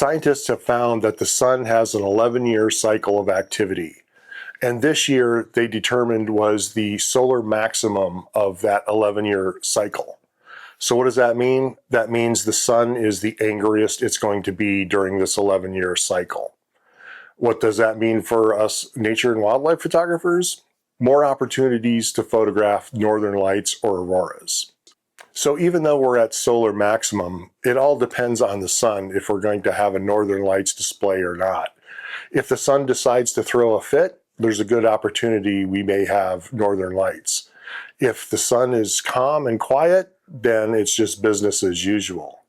Scientists have found that the sun has an 11-year cycle of activity. And this year they determined was the solar maximum of that 11-year cycle. So what does that mean? That means the sun is the angriest it's going to be during this 11-year cycle. What does that mean for us nature and wildlife photographers? More opportunities to photograph northern lights or auroras. So even though we're at solar maximum, it all depends on the sun if we're going to have a northern lights display or not. If the sun decides to throw a fit, there's a good opportunity we may have northern lights. If the sun is calm and quiet, then it's just business as usual.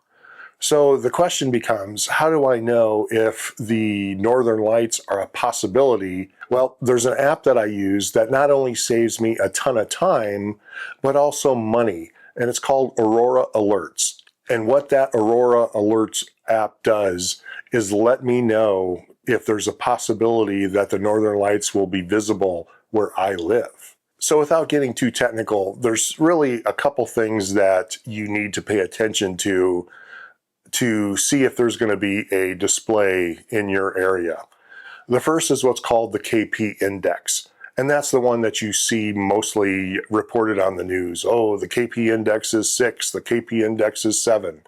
So the question becomes, how do I know if the northern lights are a possibility? Well, there's an app that I use that not only saves me a ton of time, but also money, and it's called Aurora Alerts. And what that Aurora Alerts app does is let me know if there's a possibility that the northern lights will be visible where I live. So without getting too technical, there's really a couple things that you need to pay attention to see if there's going to be a display in your area. The first is what's called the KP index. And that's the one that you see mostly reported on the news. Oh, the KP index is 6, the KP index is 7.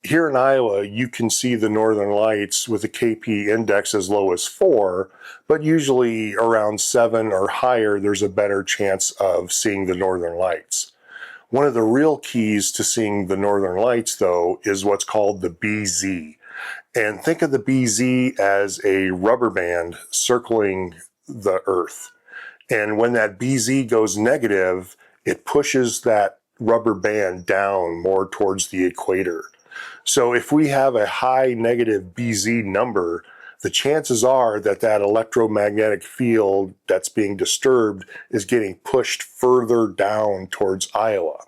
Here in Iowa, you can see the northern lights with a KP index as low as 4, but usually around 7 or higher, there's a better chance of seeing the northern lights. One of the real keys to seeing the northern lights, though, is what's called the BZ. And think of the BZ as a rubber band circling the Earth. And when that BZ goes negative, it pushes that rubber band down more towards the equator. So if we have a high negative BZ number, the chances are that that electromagnetic field that's being disturbed is getting pushed further down towards Iowa.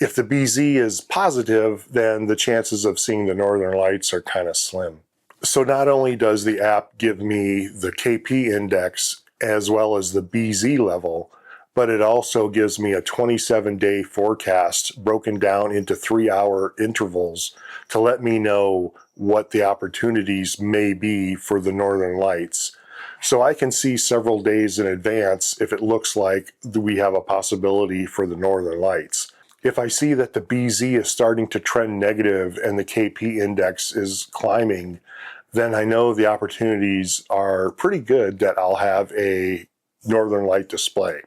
If the BZ is positive, then the chances of seeing the northern lights are kind of slim. So not only does the app give me the KP index as well as the BZ level, but it also gives me a 27-day forecast broken down into 3-hour intervals to let me know what the opportunities may be for the northern lights. So I can see several days in advance if it looks like we have a possibility for the northern lights. If I see that the BZ is starting to trend negative and the KP index is climbing, then I know the opportunities are pretty good that I'll have a northern light display.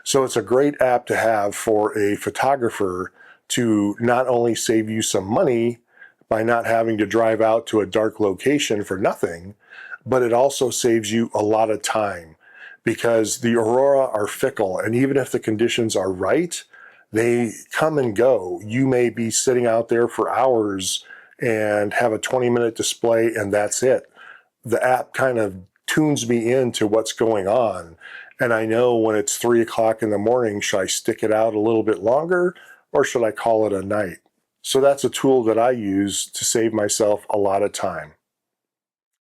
So it's a great app to have for a photographer to not only save you some money by not having to drive out to a dark location for nothing, but it also saves you a lot of time because the aurora are fickle, and even if the conditions are right, they come and go. You may be sitting out there for hours and have a 20-minute display and that's it. The app kind of tunes me into what's going on. And I know when it's 3 o'clock in the morning, should I stick it out a little bit longer or should I call it a night? So that's a tool that I use to save myself a lot of time.